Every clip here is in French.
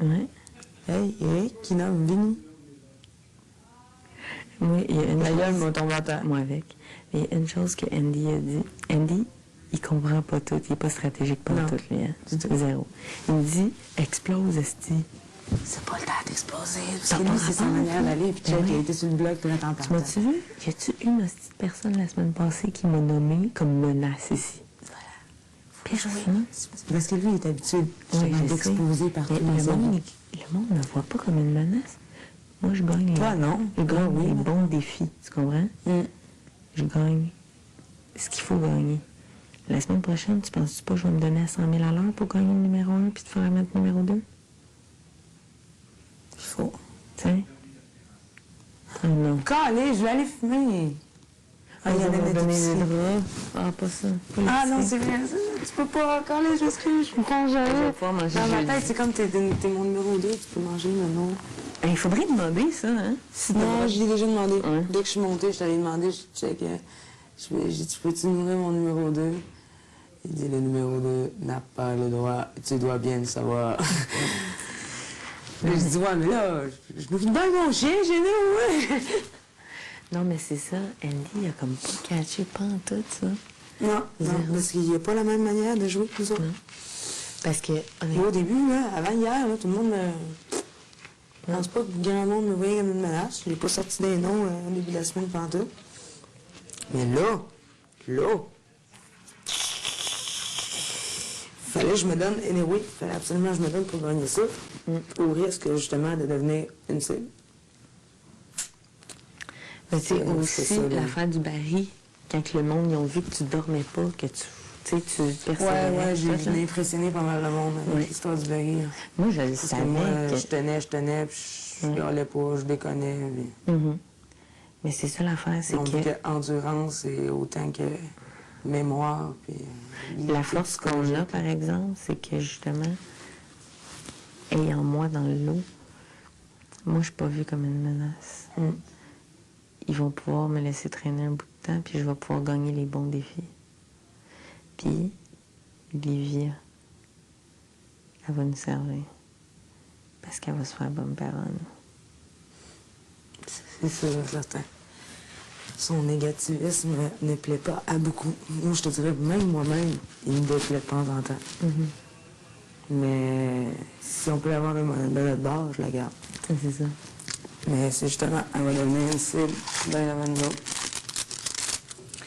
Ouais. Hey, Eric, qui nomme Vinny. Oui, il y a une chose... Moi avec. Mais il y a une chose que Andy a dit. Andy, il comprend pas tout. Il est pas stratégique pour tout, lui. Hein? Zéro. Il me dit, explose, esti. C'est pas le temps d'exploser. Parce que lui, c'est sa manière d'aller. Puis check, il a été sur le bloc tout le temps. Tu m'as-tu vu? Y a-tu une petite personne la semaine passée qui m'a nommé comme menace ici? Voilà. Personne. Parce que lui, il est habitué d'exploser partout. Le monde ne me voit pas comme une menace. Moi, je gagne. Toi, non. Je gagne les bons défis. Tu comprends? Je gagne ce qu'il faut gagner. La semaine prochaine, tu penses pas que je vais me donner à 100 000 à l'heure pour gagner le numéro 1 puis te faire mettre le numéro 2? Il faut. Tu sais? Ah non. Allez, je vais aller fumer. Ah, il y en a donné des draps. Ah, pas ça. Ah non, c'est vrai. Tu peux pas. Allez, je m'excuse, je me prends jamais. Je vais pouvoir manger. Dans ma tête, c'est comme t'es mon numéro 2, tu peux manger maintenant. Il faudrait demander ça, hein? Non, je l'ai déjà demandé. Ouais. Dès que je suis montée, je t'allais demander, je checkais. J'ai dit, peux-tu nourrir mon numéro 2? Il dit, le numéro 2 n'a pas le droit, tu dois bien le savoir. Je dis, ouais, mais là, je nourris bien mon chien chez nous, ouais. Non, mais c'est ça. Andy, il a comme pas catché pantoute, ça. Non, parce qu'il n'y a pas la même manière de jouer que nous autres. Parce que, honnêtement... Au début, là, avant hier, là, tout le monde me... Je pense pas que le grand monde me voyait comme une menace. Je n'ai pas sorti des noms au début de la semaine pantoute. Mais là, fallait que je me donne, anyway, fallait absolument que je me donne pour gagner ça, au risque, justement, de devenir une cible. Mais tu sais, aussi, l'affaire du baril, quand le monde, ils ont vu que tu dormais pas, que tu persévérais. Ouais, j'ai impressionné pas mal le monde avec l'histoire du baril. Moi, je le savais. Moi, je tenais, puis je râlais pas, je déconnais. Puis... Mais c'est ça l'affaire, c'est que... endurance et autant que mémoire, puis... La force qu'on a, par exemple, c'est que, justement, ayant moi dans le lot, moi, je suis pas vue comme une menace. Ils vont pouvoir me laisser traîner un bout de temps, puis je vais pouvoir gagner les bons défis. Puis, Livia, elle va nous servir. Parce qu'elle va se faire bonne parole. C'est sûr, certain. Son négativisme ne plaît pas à beaucoup. Moi, je te dirais, même moi-même, il me déplaît de temps en temps. Mais si on peut avoir de notre bord, je la garde. C'est ça. Mais c'est justement, elle va devenir une cible bien avant nous autres.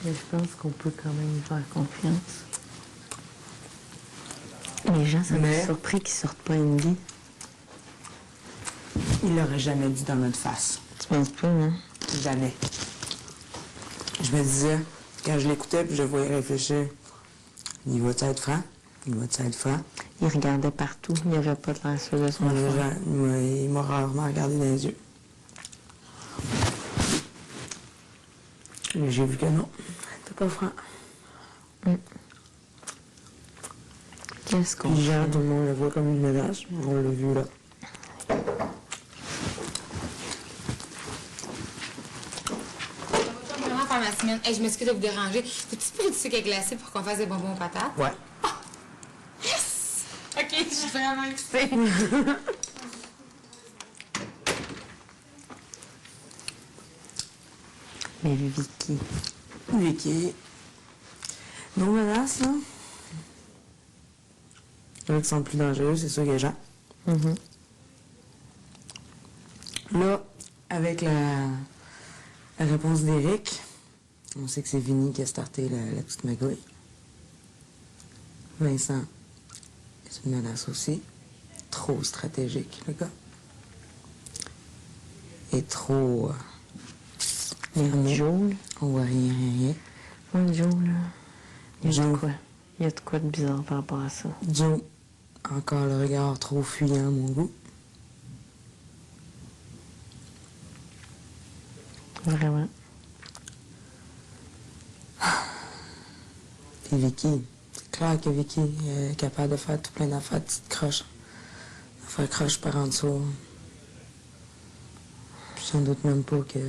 Mais je pense qu'on peut quand même lui faire confiance. Les gens sont surpris qu'ils sortent pas Andy. Il l'aurait jamais dit dans notre face. Tu penses pas, non? Jamais. Je me disais, quand je l'écoutais puis je le voyais réfléchir, il va-tu être franc? Il va-tu être franc? Il regardait partout. Il n'y avait pas de l'air sûr de son affaire. Il m'a rarement regardé dans les yeux. Mais j'ai vu que non. T'es pas franc. Qu'est-ce qu'on fait? fait? Tout le monde le voit comme une menace. On l'a vu là. Ma semaine. Hey, je m'excuse de vous déranger. Peux-tu prendre du sucre glacé pour qu'on fasse des bonbons aux patates? Ouais. Oh! Yes! OK, je suis vraiment excitée. Mais Vicky. Vicky. Non menace, là. Il y en a qui sont plus dangereux, c'est sûr, Jean. Là, avec la réponse d'Éric, on sait que c'est Vinny qui a starté la petite magouille. Vincent, c'est une menace aussi. Trop stratégique, le gars. Et trop... Mais Joe, là? On voit rien. Moi, Joe, là, il y a de quoi? Il y a de quoi de bizarre par rapport à ça. Joe, encore le regard trop fuyant à mon goût. Vraiment. Puis Vicky, c'est clair que Vicky est capable de faire tout plein d'affaires, de petites croches. De faire croche par en dessous. Puis j'en doute même pas que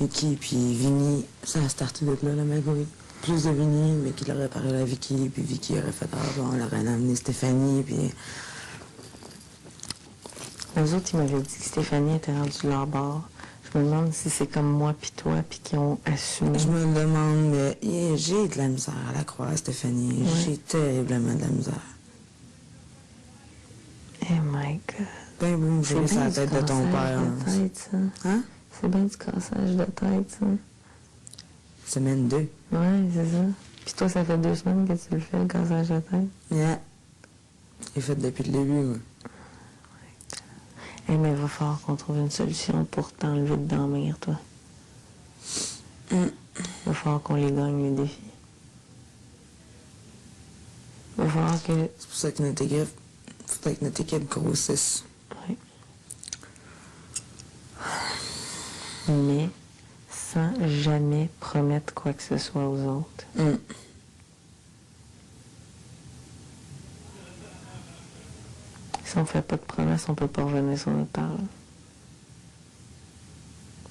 Vicky puis Vinny, ça a starté de là, la magouille. Plus de Vinny, mais qu'il aurait parlé à Vicky, puis Vicky aurait fait « Ah bon, elle aurait amené Stéphanie, puis... » Eux autres, ils m'avaient dit que Stéphanie était rendue de leur bord. Je me demande si c'est comme moi puis toi, puis qui ont assumé. Je me le demande, mais j'ai de la misère à la croire, Stéphanie. Ouais. J'ai terriblement de la misère. Oh my God. Ben bon, j'ai C'est la bien tête du de ton cassage père. de tête, ça. Hein? C'est bien du cassage de tête, ça. Semaine 2. Ouais, c'est ça. Puis toi, ça fait 2 semaines que tu le fais, le cassage de tête. Yeah. J'ai fait depuis le début, moi. Eh, mais il va falloir qu'on trouve une solution pour t'enlever de dormir, toi. Il va falloir qu'on les gagne, les défis. Il va falloir que... C'est pour ça que notre équipe, faudrait que notre équipe grossisse. Oui. Mais sans jamais promettre quoi que ce soit aux autres. Si on fait pas de promesses, on peut pas revenir sur notre parole.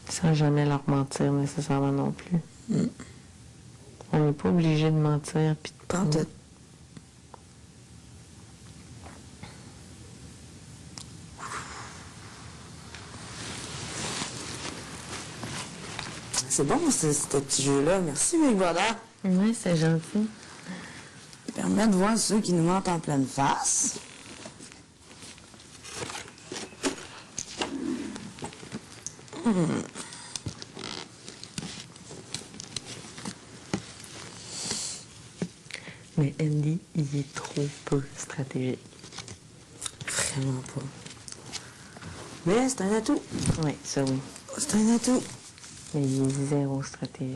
Sans jamais leur mentir nécessairement non plus. On n'est pas obligé de mentir puis de Pas en tête. C'est bon, ce petit jeu-là. Merci, Big Brother. Oui, c'est gentil. Il permet de voir ceux qui nous mentent en pleine face. Mais Andy, il est trop peu stratégique. Vraiment pas. Mais c'est un atout. Oui, ça oui. C'est un atout. Mais il est zéro stratégie.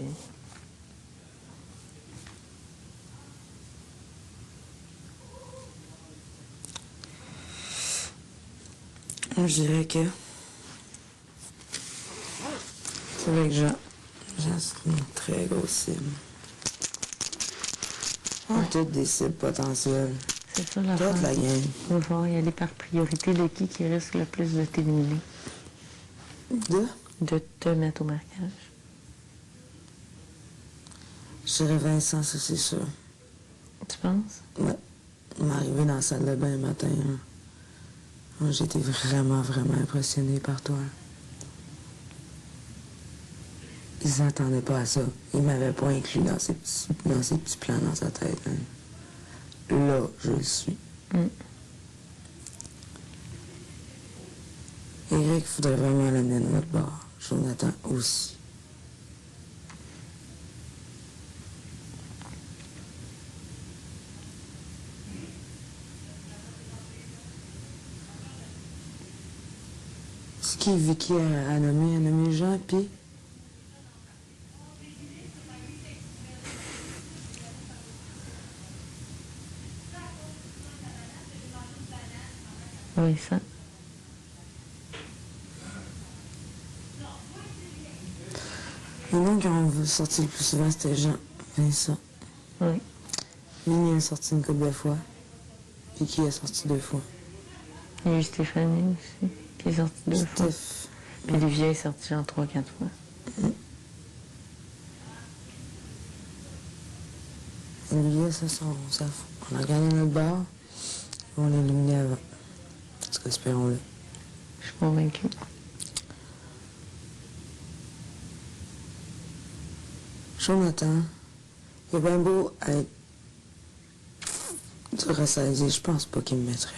Moi, je dirais que... C'est vrai que Jean, c'est une très grosse cible. On a toutes des cibles potentielles. C'est ça la Toute la gang. Il va falloir y aller par priorité de qui risque le plus de t'éliminer. De te mettre au marquage. Je dirais Vincent, ça c'est sûr. Tu penses? Ouais. Il m'est arrivé dans la salle de bain le matin. Hein. Moi, j'ai été vraiment, vraiment impressionnée par toi. Il s'attendait pas à ça. Il m'avait pas inclus dans ses petits plans dans sa tête. Hein. Là, je le suis. Eric, il faudrait vraiment l'amener de notre bord. Jonathan aussi. C'est qui Vicky a nommé Jean, puis... Oui, ça. Le nom qu'on veut sortir le plus souvent, c'était Jean. Vincent. Oui. Mimi a sorti une couple de fois. Vicky a sorti 2 fois. Il y a eu Stéphanie aussi, qui est sortie 2 fois. Steph. Puis Olivier est sorti genre 3-4 fois. Olivier, ça, on a regardé notre bar. On l'a éliminé avant. En tout cas, espérons-le. Je suis convaincue. Jonathan, il est bien beau être dur à saisir. Je pense pas qu'il me mettrait.